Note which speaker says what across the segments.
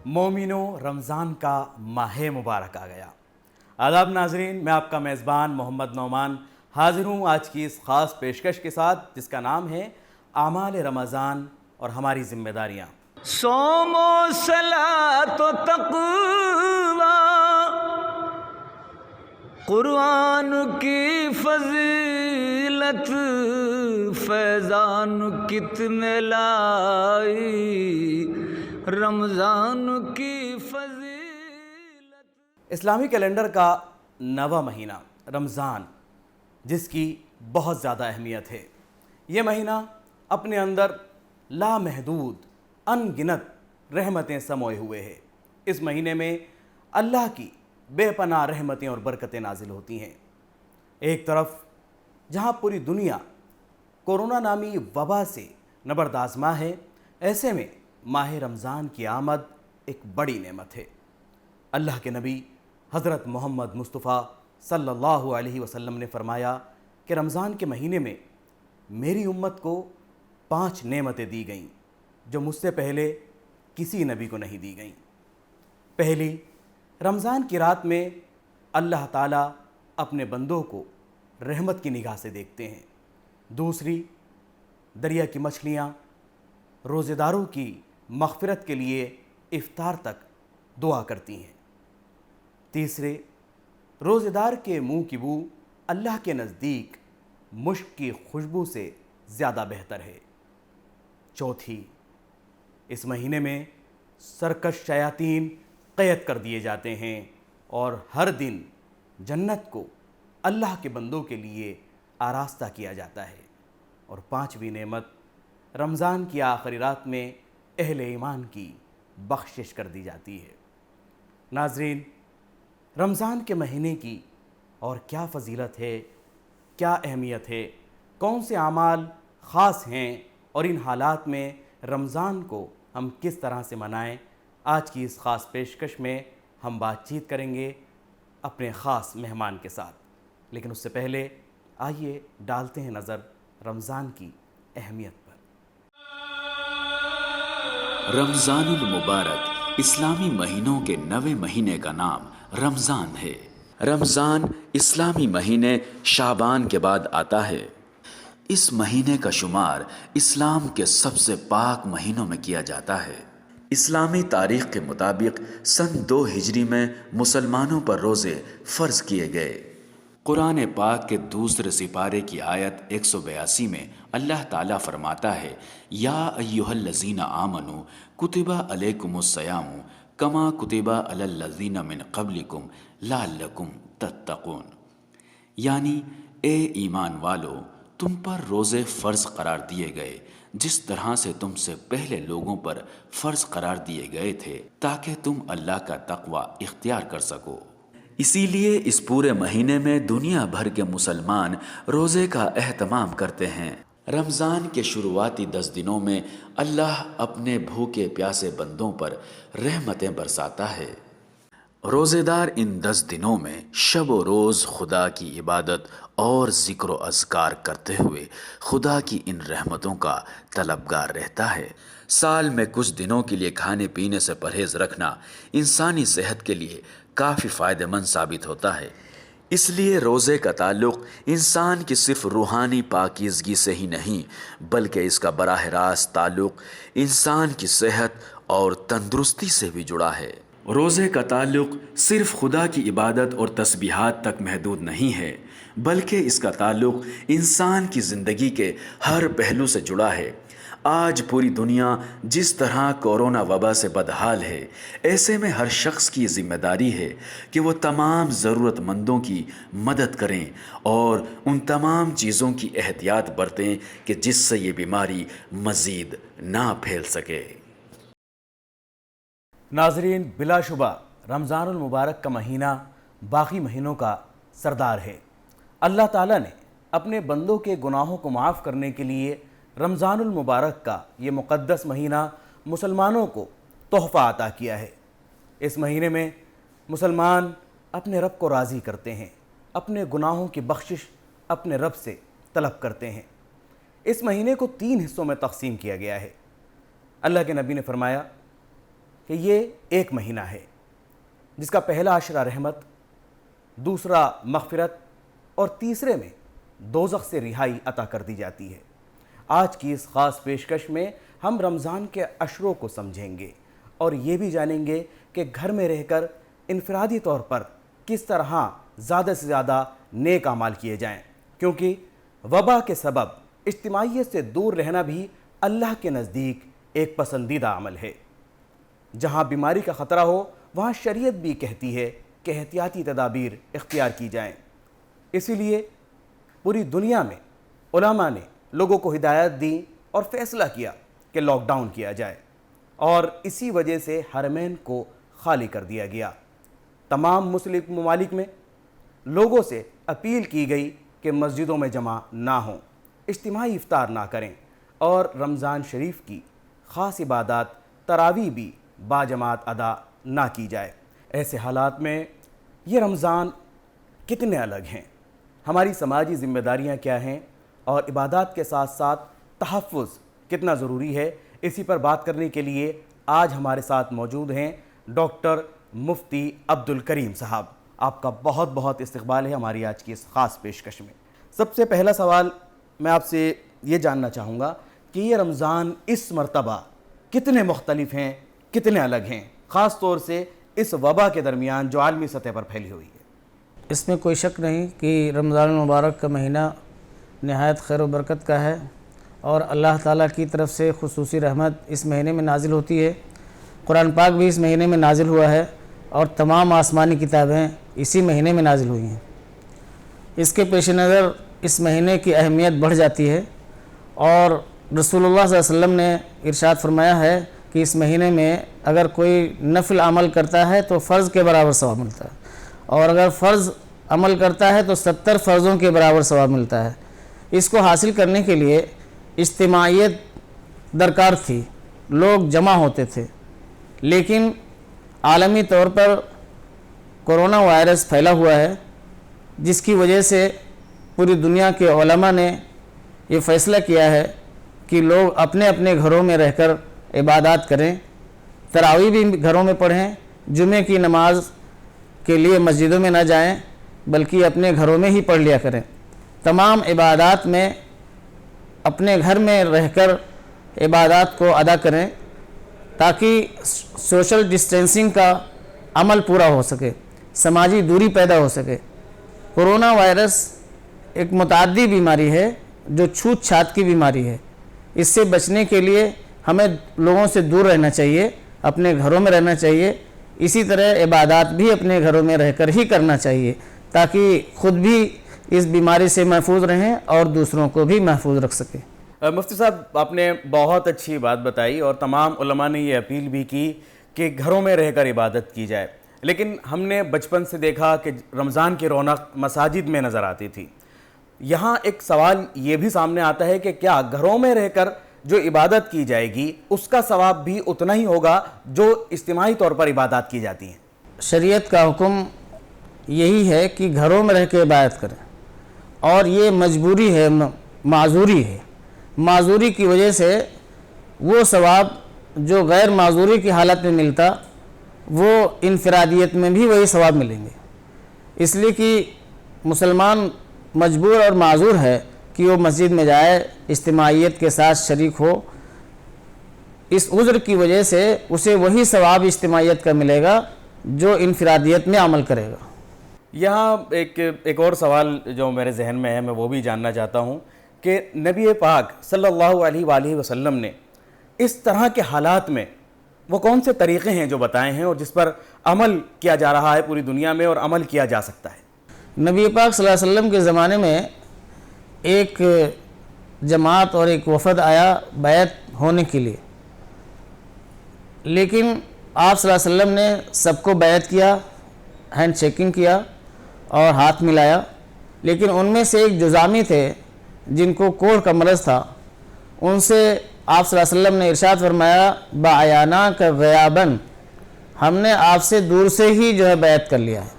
Speaker 1: مومنوں، رمضان کا ماہ مبارک آ گیا۔ آداب ناظرین، میں آپ کا میزبان محمد نعمان حاضر ہوں آج کی اس خاص پیشکش کے ساتھ جس کا نام ہے اعمال رمضان اور ہماری ذمہ داریاں۔
Speaker 2: صوم و صلاۃ و تقویٰ، قرآن کی فضیلت فیضان کتنے لائی، رمضان کی فضیلت۔
Speaker 1: اسلامی کیلنڈر کا 9واں مہینہ رمضان، جس کی بہت زیادہ اہمیت ہے۔ یہ مہینہ اپنے اندر لامحدود ان گنت رحمتیں سموئے ہوئے ہے۔ اس مہینے میں اللہ کی بے پناہ رحمتیں اور برکتیں نازل ہوتی ہیں۔ ایک طرف جہاں پوری دنیا کورونا نامی وبا سے نبردآزما ہے، ایسے میں ماہ رمضان کی آمد ایک بڑی نعمت ہے۔ اللہ کے نبی حضرت محمد مصطفیٰ صلی اللہ علیہ وسلم نے فرمایا کہ رمضان کے مہینے میں میری امت کو 5 نعمتیں دی گئیں جو مجھ سے پہلے کسی نبی کو نہیں دی گئیں۔ پہلی، رمضان کی رات میں اللہ تعالیٰ اپنے بندوں کو رحمت کی نگاہ سے دیکھتے ہیں۔ دوسری، دریا کی مچھلیاں روزے داروں کی مغفرت کے لیے افطار تک دعا کرتی ہیں۔ تیسرے، روزے دار کے منہ کی بو اللہ کے نزدیک مشک کی خوشبو سے زیادہ بہتر ہے۔ چوتھی، اس مہینے میں سرکش شیاطین قید کر دیے جاتے ہیں اور ہر دن جنت کو اللہ کے بندوں کے لیے آراستہ کیا جاتا ہے۔ اور 5ویں نعمت، رمضان کی آخری رات میں اہل ایمان کی بخشش کر دی جاتی ہے۔ ناظرین، رمضان کے مہینے کی اور کیا فضیلت ہے، کیا اہمیت ہے، کون سے اعمال خاص ہیں اور ان حالات میں رمضان کو ہم کس طرح سے منائیں، آج کی اس خاص پیشکش میں ہم بات چیت کریں گے اپنے خاص مہمان کے ساتھ۔ لیکن اس سے پہلے آئیے ڈالتے ہیں نظر رمضان کی اہمیت پر۔
Speaker 3: رمضان المبارک اسلامی مہینوں کے 9ویں مہینے کا نام رمضان ہے۔ رمضان اسلامی مہینے شعبان کے بعد آتا ہے۔ اس مہینے کا شمار اسلام کے سب سے پاک مہینوں میں کیا جاتا ہے۔ اسلامی تاریخ کے مطابق سن 2 ہجری میں مسلمانوں پر روزے فرض کیے گئے۔ قرآن پاک کے دوسرے سپارے کی آیت 182 میں اللہ تعالیٰ فرماتا ہے، یا ایھا الذین آمنوا کتب علیکم الصیام کما کتب علی الذین من قبلکم لعلکم تتقون، یعنی اے ایمان والو، تم پر روزے فرض قرار دیے گئے جس طرح سے تم سے پہلے لوگوں پر فرض قرار دیے گئے تھے تاکہ تم اللہ کا تقوی اختیار کر سکو۔ اسی لیے اس پورے مہینے میں دنیا بھر کے مسلمان روزے کا اہتمام کرتے ہیں۔ رمضان کے شروعاتی 10 دنوں میں اللہ اپنے بھوکے پیاسے بندوں پر رحمتیں برساتا ہے۔ روزے دار ان 10 دنوں میں شب و روز خدا کی عبادت اور ذکر و اذکار کرتے ہوئے خدا کی ان رحمتوں کا طلبگار رہتا ہے۔ سال میں کچھ دنوں کے لیے کھانے پینے سے پرہیز رکھنا انسانی صحت کے لیے کافی فائدہ مند ثابت ہوتا ہے۔ اس لیے روزے کا تعلق انسان کی صرف روحانی پاکیزگی سے ہی نہیں بلکہ اس کا براہ راست تعلق انسان کی صحت اور تندرستی سے بھی جڑا ہے۔ روزے کا تعلق صرف خدا کی عبادت اور تسبیحات تک محدود نہیں ہے بلکہ اس کا تعلق انسان کی زندگی کے ہر پہلو سے جڑا ہے۔ آج پوری دنیا جس طرح کورونا وبا سے بدحال ہے، ایسے میں ہر شخص کی ذمہ داری ہے کہ وہ تمام ضرورت مندوں کی مدد کریں اور ان تمام چیزوں کی احتیاط برتیں کہ جس سے یہ بیماری مزید نہ پھیل سکے۔
Speaker 1: ناظرین، بلا شبہ رمضان المبارک کا مہینہ باقی مہینوں کا سردار ہے۔ اللہ تعالیٰ نے اپنے بندوں کے گناہوں کو معاف کرنے کے لیے رمضان المبارک کا یہ مقدس مہینہ مسلمانوں کو تحفہ عطا کیا ہے۔ اس مہینے میں مسلمان اپنے رب کو راضی کرتے ہیں، اپنے گناہوں کی بخشش اپنے رب سے طلب کرتے ہیں۔ اس مہینے کو 3 حصوں میں تقسیم کیا گیا ہے۔ اللہ کے نبی نے فرمایا کہ یہ ایک مہینہ ہے جس کا پہلا عشرہ رحمت، دوسرا مغفرت اور تیسرے میں دوزخ سے رہائی عطا کر دی جاتی ہے۔ آج کی اس خاص پیشکش میں ہم رمضان کے عشروں کو سمجھیں گے اور یہ بھی جانیں گے کہ گھر میں رہ کر انفرادی طور پر کس طرح زیادہ سے زیادہ نیک اعمال کیے جائیں، کیونکہ وبا کے سبب اجتماعیت سے دور رہنا بھی اللہ کے نزدیک ایک پسندیدہ عمل ہے۔ جہاں بیماری کا خطرہ ہو وہاں شریعت بھی کہتی ہے کہ احتیاطی تدابیر اختیار کی جائیں۔ اسی لیے پوری دنیا میں علماء نے لوگوں کو ہدایت دی اور فیصلہ کیا کہ لاک ڈاؤن کیا جائے، اور اسی وجہ سے حرمین کو خالی کر دیا گیا۔ تمام مسلم ممالک میں لوگوں سے اپیل کی گئی کہ مسجدوں میں جمع نہ ہوں، اجتماعی افطار نہ کریں، اور رمضان شریف کی خاص عبادات تراویح بھی باجماعت ادا نہ کی جائے۔ ایسے حالات میں یہ رمضان کتنے الگ ہیں، ہماری سماجی ذمہ داریاں کیا ہیں، اور عبادات کے ساتھ ساتھ تحفظ کتنا ضروری ہے، اسی پر بات کرنے کے لیے آج ہمارے ساتھ موجود ہیں ڈاکٹر مفتی عبدالکریم صاحب۔ آپ کا بہت بہت استقبال ہے ہماری آج کی اس خاص پیشکش میں۔ سب سے پہلا سوال میں آپ سے یہ جاننا چاہوں گا کہ یہ رمضان اس مرتبہ کتنے مختلف ہیں، کتنے الگ ہیں، خاص طور سے اس وبا کے درمیان جو عالمی سطح پر پھیلی ہوئی ہے؟
Speaker 4: اس میں کوئی شک نہیں کہ رمضان المبارک کا مہینہ نہایت خیر و برکت کا ہے، اور اللہ تعالیٰ کی طرف سے خصوصی رحمت اس مہینے میں نازل ہوتی ہے۔ قرآن پاک بھی اس مہینے میں نازل ہوا ہے، اور تمام آسمانی کتابیں اسی مہینے میں نازل ہوئی ہیں۔ اس کے پیش نظر اس مہینے کی اہمیت بڑھ جاتی ہے، اور رسول اللہ صلی اللہ علیہ وسلم نے ارشاد فرمایا ہے کہ اس مہینے میں اگر کوئی نفل عمل کرتا ہے تو فرض کے برابر ثواب ملتا ہے، اور اگر فرض عمل کرتا ہے تو 70 فرضوں کے برابر ثواب ملتا ہے۔ اس کو حاصل کرنے کے لیے اجتماعیت درکار تھی، لوگ جمع ہوتے تھے، لیکن عالمی طور پر کرونا وائرس پھیلا ہوا ہے، جس کی وجہ سے پوری دنیا کے علماء نے یہ فیصلہ کیا ہے کہ لوگ اپنے اپنے گھروں میں رہ کر عبادات کریں، تراویح بھی گھروں میں پڑھیں، جمعے کی نماز کے لیے مسجدوں میں نہ جائیں بلکہ اپنے گھروں میں ہی پڑھ لیا کریں۔ تمام عبادات میں اپنے گھر میں رہ کر عبادات کو ادا کریں تاکہ سوشل ڈسٹینسنگ کا عمل پورا ہو سکے، سماجی دوری پیدا ہو سکے۔ کرونا وائرس ایک متعدی بیماری ہے جو چھوت چھات کی بیماری ہے۔ اس سے بچنے کے لیے ہمیں لوگوں سے دور رہنا چاہیے، اپنے گھروں میں رہنا چاہیے، اسی طرح عبادات بھی اپنے گھروں میں رہ کر ہی کرنا چاہیے تاکہ خود بھی اس بیماری سے محفوظ رہیں اور دوسروں کو بھی محفوظ رکھ سکیں۔
Speaker 1: مفتی صاحب، آپ نے بہت اچھی بات بتائی، اور تمام علماء نے یہ اپیل بھی کی کہ گھروں میں رہ کر عبادت کی جائے، لیکن ہم نے بچپن سے دیکھا کہ رمضان کی رونق مساجد میں نظر آتی تھی۔ یہاں ایک سوال یہ بھی سامنے آتا ہے کہ کیا گھروں میں رہ کر جو عبادت کی جائے گی اس کا ثواب بھی اتنا ہی ہوگا جو اجتماعی طور پر عبادات کی جاتی ہیں؟
Speaker 4: شریعت کا حکم یہی ہے کہ گھروں میں رہ کے عبادت کریں، اور یہ مجبوری ہے، معذوری ہے۔ معذوری کی وجہ سے وہ ثواب جو غیر معذوری کی حالت میں ملتا وہ انفرادیت میں بھی وہی ثواب ملیں گے، اس لیے کہ مسلمان مجبور اور معذور ہے کہ وہ مسجد میں جائے، اجتماعیت کے ساتھ شریک ہو۔ اس عذر کی وجہ سے اسے وہی ثواب اجتماعیت کا ملے گا جو انفرادیت میں عمل کرے گا۔
Speaker 1: یہاں ایک اور سوال جو میرے ذہن میں ہے، میں وہ بھی جاننا چاہتا ہوں کہ نبی پاک صلی اللہ علیہ وآلہ وسلم نے اس طرح کے حالات میں وہ کون سے طریقے ہیں جو بتائے ہیں اور جس پر عمل کیا جا رہا ہے پوری دنیا میں اور عمل کیا جا سکتا ہے؟
Speaker 4: نبی پاک صلی اللہ علیہ وسلم کے زمانے میں ایک جماعت اور ایک وفد آیا بیعت ہونے کے لیے، لیکن آپ صلی اللہ علیہ وسلم نے سب کو بیعت کیا، ہینڈ شیکنگ کیا اور ہاتھ ملایا، لیکن ان میں سے ایک جزامی تھے جن کو کوڑھ کا مرض تھا، ان سے آپ صلی اللہ علیہ وسلم نے ارشاد فرمایا بَعَيَانَا كَغَيَابًا، ہم نے آپ سے دور سے ہی جو ہے بیعت کر لیا ہے۔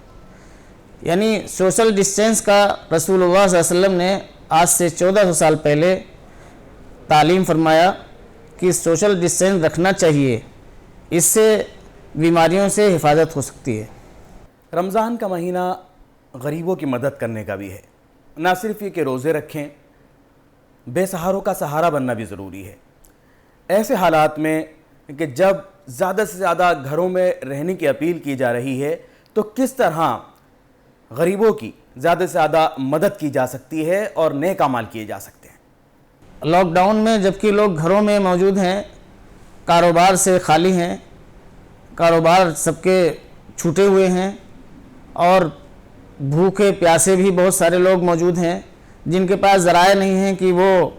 Speaker 4: یعنی سوشل ڈسٹینس کا رسول اللہ صلی اللہ علیہ وسلم نے آج سے 1400 سال پہلے تعلیم فرمایا کہ سوشل ڈسٹینس رکھنا چاہیے، اس سے بیماریوں سے حفاظت ہو سکتی ہے۔
Speaker 1: رمضان کا مہینہ غریبوں کی مدد کرنے کا بھی ہے، نہ صرف یہ کہ روزے رکھیں، بے سہاروں کا سہارا بننا بھی ضروری ہے۔ ایسے حالات میں کہ جب زیادہ سے زیادہ گھروں میں رہنے کی اپیل کی جا رہی ہے، تو کس طرح غریبوں کی زیادہ سے زیادہ مدد کی جا سکتی ہے اور نیک اعمال کیے جا سکتے ہیں؟
Speaker 4: لاک ڈاؤن میں جبکہ لوگ گھروں میں موجود ہیں، کاروبار سے خالی ہیں، کاروبار سب کے چھوٹے ہوئے ہیں، اور بھوکے پیاسے بھی بہت سارے لوگ موجود ہیں جن کے پاس ذرائع نہیں ہیں کہ وہ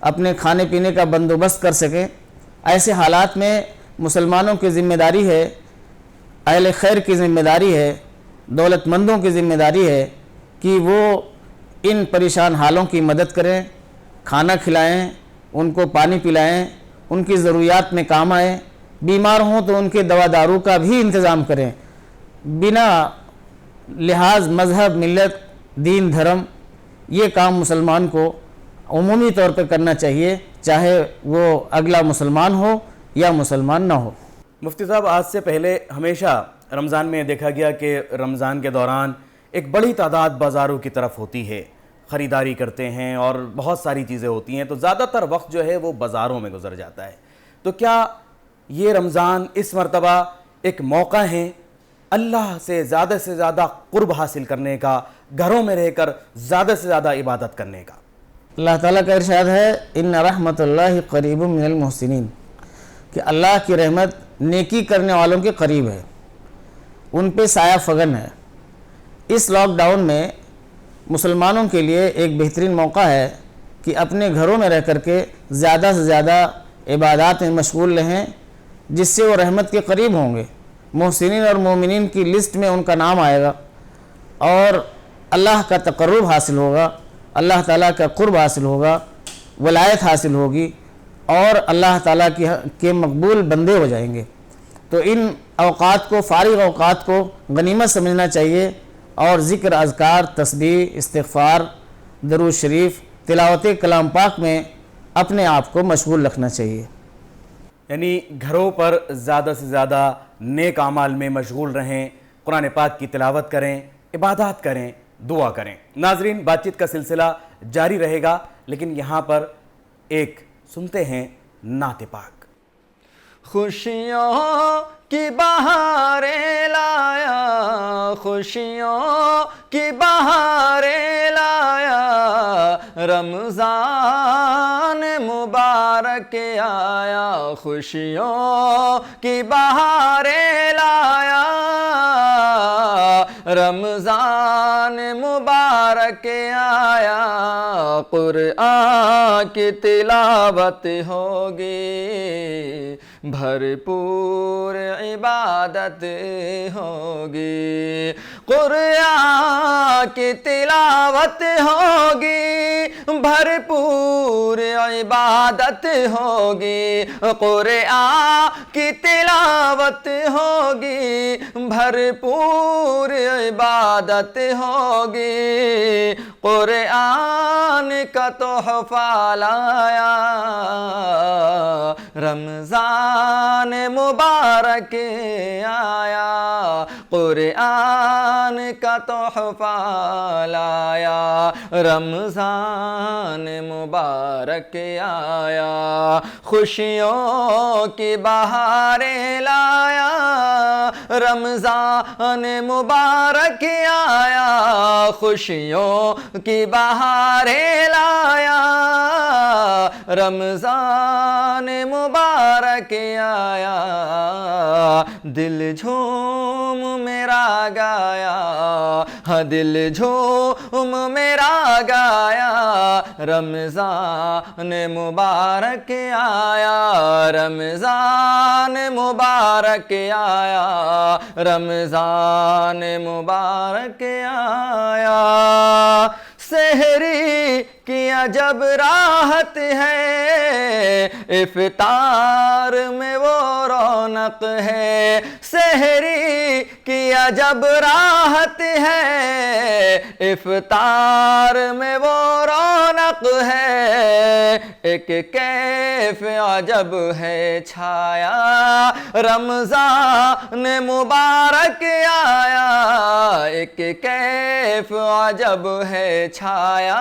Speaker 4: اپنے کھانے پینے کا بندوبست کر سکیں۔ ایسے حالات میں مسلمانوں کی ذمہ داری ہے، اہل خیر کی ذمہ داری ہے، دولت مندوں کی ذمہ داری ہے کہ وہ ان پریشان حالوں کی مدد کریں، کھانا کھلائیں، ان کو پانی پلائیں، ان کی ضروریات میں کام آئیں، بیمار ہوں تو ان کے دوا دارو کا بھی انتظام کریں، بنا لحاظ مذہب، ملت، دین، دھرم۔ یہ کام مسلمان کو عمومی طور پر کرنا چاہیے، چاہے وہ اگلا مسلمان ہو یا مسلمان نہ ہو۔
Speaker 1: مفتی صاحب، آج سے پہلے ہمیشہ رمضان میں دیکھا گیا کہ رمضان کے دوران ایک بڑی تعداد بازاروں کی طرف ہوتی ہے، خریداری کرتے ہیں اور بہت ساری چیزیں ہوتی ہیں، تو زیادہ تر وقت جو ہے وہ بازاروں میں گزر جاتا ہے۔ تو کیا یہ رمضان اس مرتبہ ایک موقع ہے اللہ سے زیادہ قرب حاصل کرنے کا، گھروں میں رہ کر زیادہ سے زیادہ عبادت کرنے کا؟
Speaker 4: اللہ تعالیٰ کا ارشاد ہے، ان رحمت اللہ قریب من المحسنین، کہ اللہ کی رحمت نیکی کرنے والوں کے قریب ہے، ان پہ سایہ فگن ہے۔ اس لاک ڈاؤن میں مسلمانوں کے لیے ایک بہترین موقع ہے کہ اپنے گھروں میں رہ کر کے زیادہ سے زیادہ عبادات میں مشغول رہیں، جس سے وہ رحمت کے قریب ہوں گے، محسنین اور مومنین کی لسٹ میں ان کا نام آئے گا، اور اللہ کا تقرب حاصل ہوگا، اللہ تعالیٰ کا قرب حاصل ہوگا، ولایت حاصل ہوگی، اور اللہ تعالیٰ کے مقبول بندے ہو جائیں گے۔ تو ان اوقات کو، فارغ اوقات کو غنیمت سمجھنا چاہیے، اور ذکر، اذکار، تسبیح، استغفار، درود شریف، تلاوت کلام پاک میں اپنے آپ کو مشغول رکھنا چاہیے۔
Speaker 1: یعنی گھروں پر زیادہ سے زیادہ نیک اعمال میں مشغول رہیں، قرآن پاک کی تلاوت کریں، عبادات کریں، دعا کریں۔ ناظرین، بات چیت کا سلسلہ جاری رہے گا، لیکن یہاں پر ایک سنتے ہیں نعت پاک۔
Speaker 2: خوشیوں کی بہاریں لایا، خوشیوں کی بہاریں لایا، رمضان مبارک آیا، خوشیوں کی بہاریں لایا، رمضان مبارک آیا، قرآن کی تلاوت ہوگی، بھرپور عبادت ہوگی، قرآن کی تلاوت ہوگی، بھرپور عبادت ہوگی، قرآن کی تلاوت ہوگی، بھرپور عبادت ہوگی، قرآن کا تحفہ لایا، رمضان مبارک آیا، قرآن کا تحفہ لایا، رمضان مبارک آیا، خوشیوں کی بہاریں لایا، رمضان مبارک آیا، خوشیوں کی بہاریں لایا، رمضان مبارک آیا، دل جھوم میرا گایا، ہاں دل جھوم میرا گایا، رمضان مبارک آیا، رمضان مبارک آیا، رمضان مبارک آیا، سحری کی عجب راحت ہے، افطار میں وہ رونق ہے، سحری کی عجب راحت ہے، افطار میں وہ رونق ہے، ایک کیف عجب ہے چھایا رمضان مبارک آیا ایک کیف عجب ہے چھایا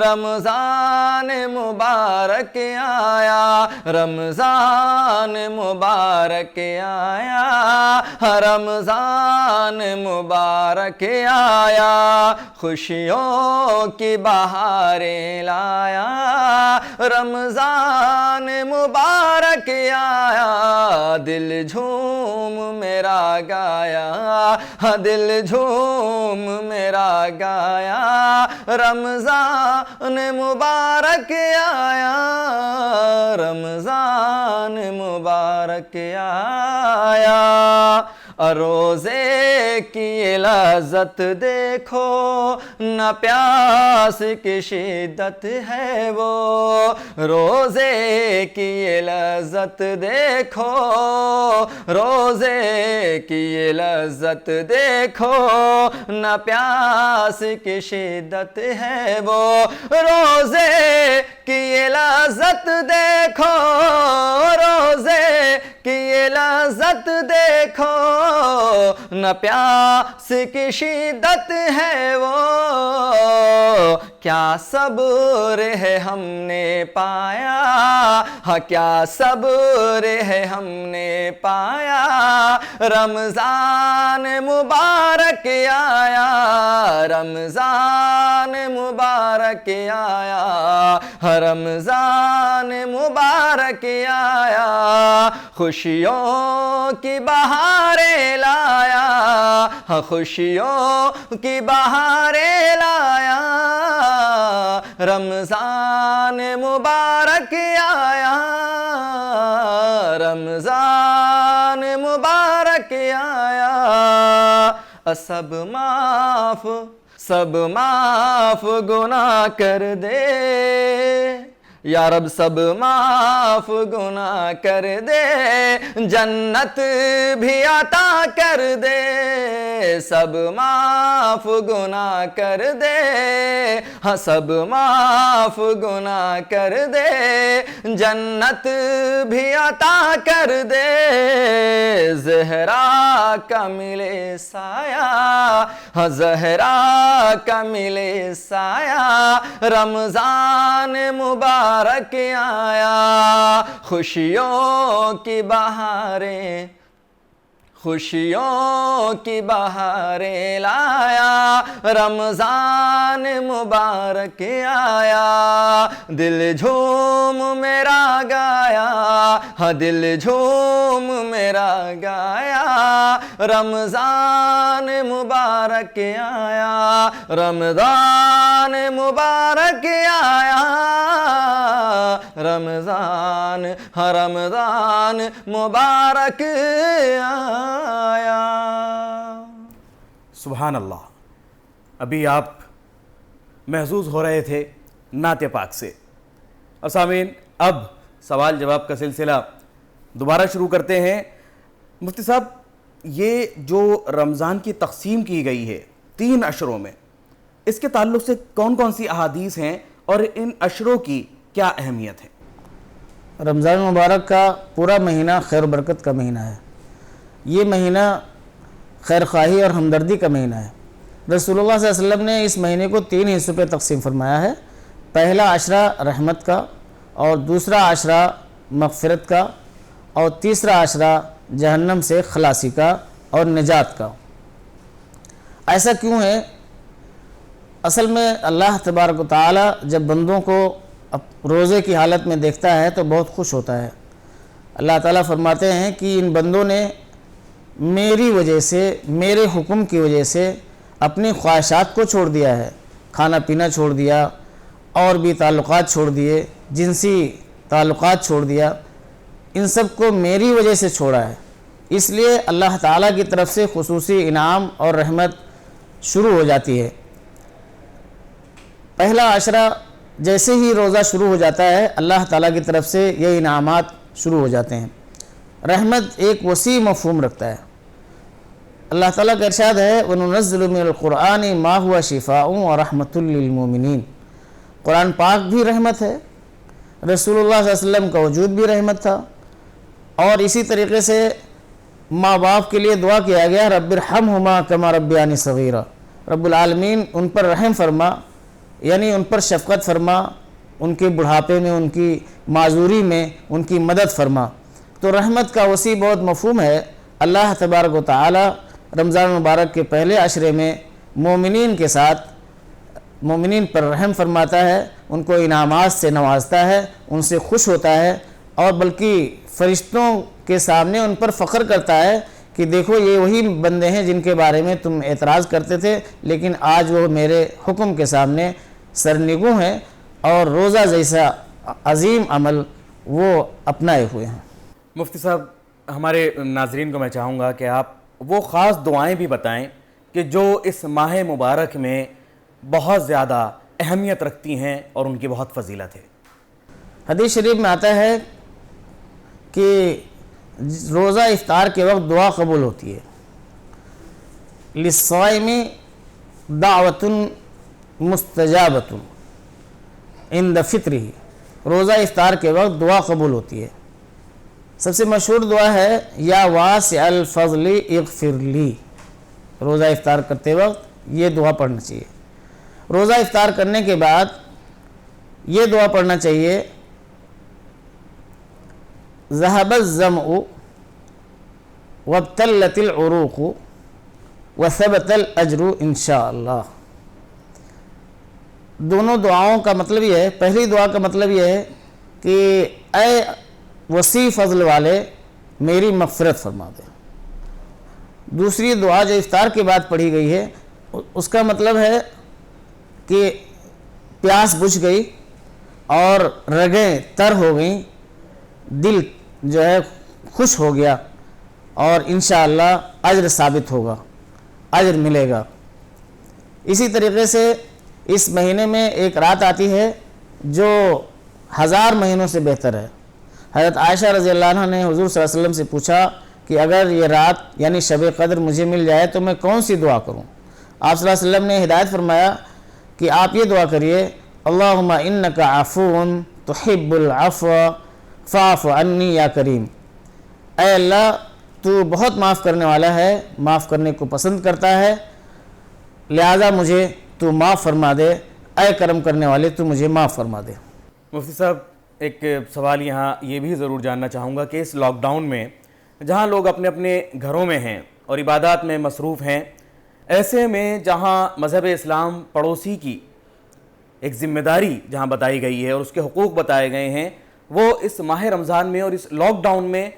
Speaker 2: رمضان مبارک آیا رمضان مبارک آیا رمضان مبارک آیا خوشیوں کی بہاریں لایا رمضان مبارک آیا دل جھوم میرا گایا دل جھوم میرا گایا رمضان مبارک آیا رمضان مبارک آیا روزے کی لذت دیکھو نہ پیاس کی شدت ہے وہ روزے کی لذت دیکھو روزے کی لذت دیکھو نہ پیاس کی شدت ہے وہ روزے کی لذت دیکھو روزے کی لذت دیکھو نہ پیاس کی شدت ہے وہ کیا صبر ہے ہم نے پایا ہاں کیا صبر ہے ہم نے پایا رمضان مبارک آیا رمضان مبارک آیا رمضان مبارک آیا خوشیوں کی بہاریں لایا خوشیوں کی بہاریں لایا رمضان مبارک آیا رمضان مبارک آیا سب معاف گناہ کر دے یا رب سب معاف گناہ کر دے جنت بھی عطا کر دے سب معاف گناہ کر دے ہاں سب معاف گناہ کر دے جنت بھی عطا کر دے زہرا کا ملے سایہ ہاں زہرا کا ملے سایہ رمضان مبارک آیا خوشیوں کی بہاریں لایا رمضان مبارک آیا دل جھوم میرا گایا ہاں دل جھوم میرا گایا رمضان مبارک آیا رمضان مبارک آیا رمضان مبارک آیا
Speaker 1: سبحان اللہ. ابھی آپ محظوظ ہو رہے تھے نعت پاک سے. اور سامعین اب سوال جواب کا سلسلہ دوبارہ شروع کرتے ہیں. مفتی صاحب یہ جو رمضان کی تقسیم کی گئی ہے 3 عشروں میں اس کے تعلق سے کون کون سی احادیث ہیں اور ان عشروں کی کیا اہمیت ہے؟
Speaker 4: رمضان مبارک کا پورا مہینہ خیر و برکت کا مہینہ ہے. یہ مہینہ خیر خواہی اور ہمدردی کا مہینہ ہے. رسول اللہ صلی اللہ علیہ وسلم نے اس مہینے کو 3 حصوں پہ تقسیم فرمایا ہے. پہلا عشرہ رحمت کا اور دوسرا عشرہ مغفرت کا اور تیسرا عشرہ جہنم سے خلاصی کا اور نجات کا. ایسا کیوں ہے؟ اصل میں اللہ تبارک و تعالی جب بندوں کو روزے کی حالت میں دیکھتا ہے تو بہت خوش ہوتا ہے. اللہ تعالیٰ فرماتے ہیں کہ ان بندوں نے میری وجہ سے میرے حکم کی وجہ سے اپنی خواہشات کو چھوڑ دیا ہے. کھانا پینا چھوڑ دیا اور بھی تعلقات چھوڑ دیے جنسی تعلقات چھوڑ دیا. ان سب کو میری وجہ سے چھوڑا ہے. اس لیے اللہ تعالیٰ کی طرف سے خصوصی انعام اور رحمت شروع ہو جاتی ہے. پہلا عشرہ جیسے ہی روزہ شروع ہو جاتا ہے اللہ تعالیٰ کی طرف سے یہ انعامات شروع ہو جاتے ہیں. رحمت ایک وسیع مفہوم رکھتا ہے. اللہ تعالیٰ کا ارشاد ہے وَنُنَزِّلُ مِنَ الْقُرْآنِ مَا هُوَ شِفَاءٌ وَرَحْمَةٌ لِّلْمُؤْمِنِينَ. قرآن پاک بھی رحمت ہے رسول اللہ صلی اللہ علیہ وسلم کا وجود بھی رحمت تھا، اور اسی طریقے سے ماں باپ کے لیے دعا کیا گیا رب ارحمہما کما ربیانی صغیرہ، رب العالمین ان پر رحم فرما، یعنی ان پر شفقت فرما، ان کے بڑھاپے میں، ان کی معذوری میں ان کی مدد فرما۔ تو رحمت کا وسیع بہت مفہوم ہے۔ اللہ تبارک و تعالی رمضان المبارک کے پہلے عشرے میں مومنین کے ساتھ، مومنین پر رحم فرماتا ہے، ان کو انعامات سے نوازتا ہے، ان سے خوش ہوتا ہے، اور بلکہ فرشتوں کے سامنے ان پر فخر کرتا ہے کہ دیکھو یہ وہی بندے ہیں جن کے بارے میں تم اعتراض کرتے تھے، لیکن آج وہ میرے حکم کے سامنے سرنگوں ہیں اور روزہ جیسا عظیم عمل وہ اپنائے ہوئے ہیں۔
Speaker 1: مفتی صاحب، ہمارے ناظرین کو میں چاہوں گا کہ آپ وہ خاص دعائیں بھی بتائیں کہ جو اس ماہ مبارک میں بہت زیادہ اہمیت رکھتی ہیں اور ان کی بہت فضیلت ہے۔
Speaker 4: حدیث شریف میں آتا ہے کہ روزہ افطار کے وقت دعا قبول ہوتی ہے۔ للصائم دعوت مستجابۃ عند فطرہ، روزہ افطار کے وقت دعا قبول ہوتی ہے۔ سب سے مشہور دعا ہے یا واسع الفضل اغفر لی، روزہ افطار کرتے وقت یہ دعا پڑھنا چاہیے۔ روزہ افطار کرنے کے بعد یہ دعا پڑھنا چاہیے ذهب الظمأ وابتلت العروق وثبت الاجر انشاءاللہ۔ دونوں دعاؤں کا مطلب یہ ہے، پہلی دعا کا مطلب یہ ہے کہ اے وسیع فضل والے میری مغفرت فرما دے۔ دوسری دعا جو افطار کے بعد پڑھی گئی ہے اس کا مطلب ہے کہ پیاس بجھ گئی اور رگیں تر ہو گئیں، دل جو ہے خوش ہو گیا، اور انشاءاللہ اجر ثابت ہوگا، اجر ملے گا۔ اسی طریقے سے اس مہینے میں ایک رات آتی ہے جو 1000 مہینوں سے بہتر ہے۔ حضرت عائشہ رضی اللہ عنہ نے حضور صلی اللہ علیہ وسلم سے پوچھا کہ اگر یہ رات یعنی شب قدر مجھے مل جائے تو میں کون سی دعا کروں؟ آپ صلی اللہ علیہ وسلم نے ہدایت فرمایا کہ آپ یہ دعا کریے اللہم انک عفو تحب العفو فاعف عنی یا کریم، اے اللہ تو بہت معاف کرنے والا ہے، معاف کرنے کو پسند کرتا ہے، لہذا مجھے تو معاف فرما دے، اے کرم کرنے والے تو مجھے معاف فرما دے۔
Speaker 1: مفتی صاحب، ایک سوال یہاں یہ بھی ضرور جاننا چاہوں گا کہ اس لاک ڈاؤن میں جہاں لوگ اپنے اپنے گھروں میں ہیں اور عبادات میں مصروف ہیں، ایسے میں جہاں مذہب اسلام پڑوسی کی ایک ذمہ داری جہاں بتائی گئی ہے اور اس کے حقوق بتائے گئے ہیں، وہ اس ماہ رمضان میں اور اس لاک ڈاؤن میں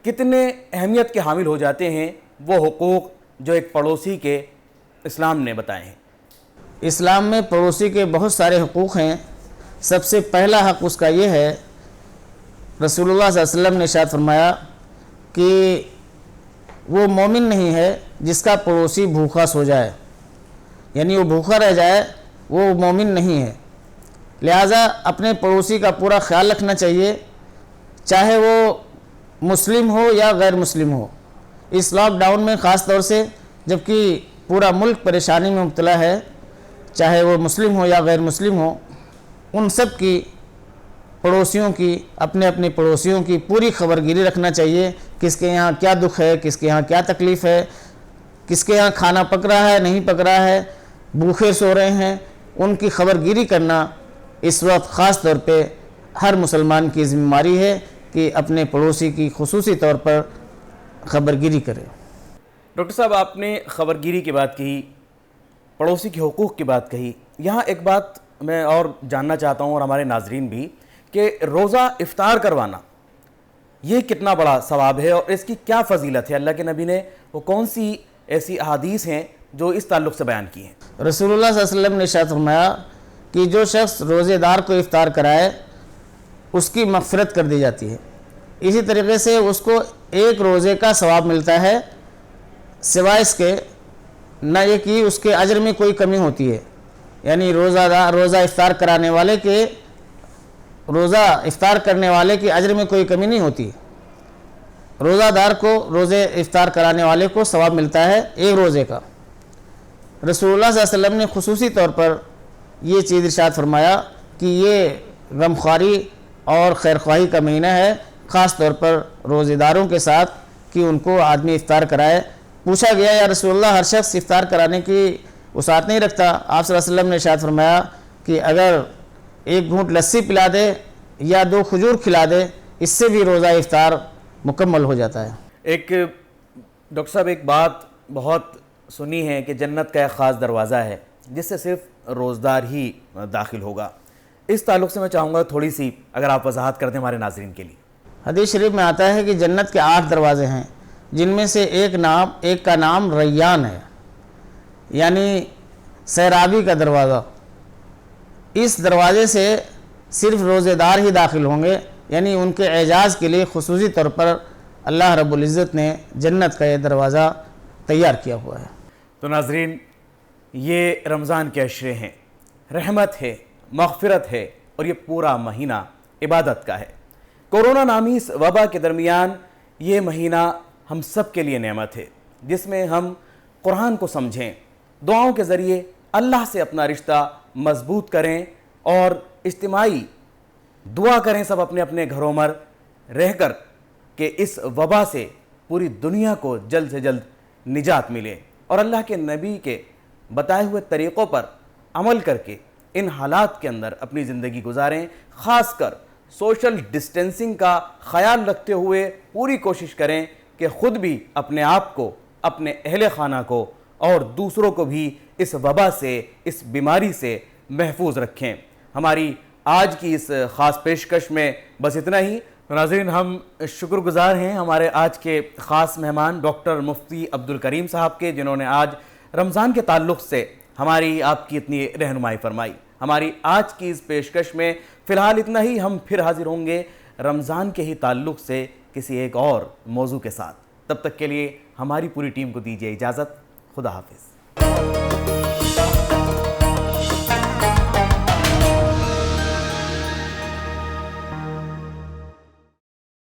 Speaker 1: کتنے اہمیت کے حامل ہو جاتے ہیں وہ حقوق جو ایک پڑوسی کے اسلام نے بتائے ہیں؟
Speaker 4: اسلام میں پڑوسی کے بہت سارے حقوق ہیں۔ سب سے پہلا حق اس کا یہ ہے، رسول اللہ صلی اللہ علیہ وسلم نے ارشاد فرمایا کہ وہ مومن نہیں ہے جس کا پڑوسی بھوکا سو جائے، یعنی وہ بھوکا رہ جائے، وہ مومن نہیں ہے۔ لہٰذا اپنے پڑوسی کا پورا خیال رکھنا چاہیے، چاہے وہ مسلم ہو یا غیر مسلم ہو۔ اس لاک ڈاؤن میں خاص طور سے جبکہ پورا ملک پریشانی میں مبتلا ہے، چاہے وہ مسلم ہو یا غیر مسلم ہو، ان سب کی پڑوسیوں کی، اپنے اپنے پڑوسیوں کی پوری خبرگیری رکھنا چاہیے، کس کے یہاں کیا دکھ ہے، کس کے یہاں کیا تکلیف ہے، کس کے یہاں کھانا پک رہا ہے نہیں پک رہا ہے، بھوکے سو رہے ہیں، ان کی خبرگیری کرنا اس وقت خاص طور پہ ہر مسلمان کی ذمہ داری ہے کہ اپنے پڑوسی کی خصوصی طور پر خبرگیری کرے۔
Speaker 1: ڈاکٹر صاحب، آپ نے خبرگیری کی بات کہی، پڑوسی کے حقوق کی بات کہی، یہاں ایک بات میں اور جاننا چاہتا ہوں اور ہمارے ناظرین بھی، کہ روزہ افطار کروانا یہ کتنا بڑا ثواب ہے اور اس کی کیا فضیلت ہے؟ اللہ کے نبی نے وہ کون سی ایسی احادیث ہیں جو اس تعلق سے بیان کی ہیں؟
Speaker 4: رسول اللہ صلی اللہ علیہ وسلم نے ارشاد فرمایا کہ جو شخص روزے دار کو افطار کرائے اس کی مغفرت کر دی جاتی ہے، اسی طریقے سے اس کو ایک روزے کا ثواب ملتا ہے، سوائے اس کے نہ یہ کہ اس کے اجر میں کوئی کمی ہوتی ہے، یعنی روزہ افطار کرانے والے کے، روزہ افطار کرنے والے کی اجر میں کوئی کمی نہیں ہوتی۔ روزہ دار کو، روزے افطار کرانے والے کو ثواب ملتا ہے ایک روزے کا۔ رسول اللہ صلی اللہ علیہ وسلم نے خصوصی طور پر یہ چیز ارشاد فرمایا کہ یہ غمخواری اور خیر خواہی کا مہینہ ہے، خاص طور پر روزے داروں کے ساتھ کہ ان کو آدمی افطار کرائے۔ پوچھا گیا یا رسول اللہ ہر شخص افطار کرانے کی وسعت نہیں رکھتا؟ آپ صلی اللہ علیہ وسلم نے ارشاد فرمایا کہ اگر ایک گھونٹ لسی پلا دے یا 2 کھجور کھلا دے، اس سے بھی روزہ افطار مکمل ہو جاتا ہے۔
Speaker 1: ایک ڈاکٹر صاحب ایک بات بہت سنی ہے کہ جنت کا ایک خاص دروازہ ہے جس سے صرف روزدار ہی داخل ہوگا، اس تعلق سے میں چاہوں گا تھوڑی سی اگر آپ وضاحت کر دیں ہمارے ناظرین کے لیے۔
Speaker 4: حدیث شریف میں آتا ہے کہ جنت کے 8 دروازے ہیں، جن میں سے ایک کا نام ریان ہے، یعنی سیرابی کا دروازہ۔ اس دروازے سے صرف روزے دار ہی داخل ہوں گے، یعنی ان کے اعزاز کے لیے خصوصی طور پر اللہ رب العزت نے جنت کا یہ دروازہ تیار کیا ہوا ہے۔
Speaker 1: تو ناظرین، یہ رمضان کے عشرے ہیں، رحمت ہے، مغفرت ہے، اور یہ پورا مہینہ عبادت کا ہے۔ کورونا نامی اس وبا کے درمیان یہ مہینہ ہم سب کے لیے نعمت ہے، جس میں ہم قرآن کو سمجھیں، دعاؤں کے ذریعے اللہ سے اپنا رشتہ مضبوط کریں اور اجتماعی دعا کریں سب اپنے اپنے گھروں میں رہ کر کہ اس وبا سے پوری دنیا کو جلد سے جلد نجات ملے، اور اللہ کے نبی کے بتائے ہوئے طریقوں پر عمل کر کے ان حالات کے اندر اپنی زندگی گزاریں۔ خاص کر سوشل ڈسٹینسنگ کا خیال رکھتے ہوئے پوری کوشش کریں کہ خود بھی اپنے آپ کو، اپنے اہل خانہ کو اور دوسروں کو بھی اس وبا سے، اس بیماری سے محفوظ رکھیں۔ ہماری آج کی اس خاص پیشکش میں بس اتنا ہی۔ ناظرین، ہم شکر گزار ہیں ہمارے آج کے خاص مہمان ڈاکٹر مفتی عبدالکریم صاحب کے، جنہوں نے آج رمضان کے تعلق سے ہماری آپ کی اتنی رہنمائی فرمائی۔ ہماری آج کی اس پیشکش میں فی الحال اتنا ہی، ہم پھر حاضر ہوں گے رمضان کے ہی تعلق سے کسی ایک اور موضوع کے ساتھ۔ تب تک کے لیے ہماری پوری ٹیم کو دیجیے اجازت۔ خدا حافظ۔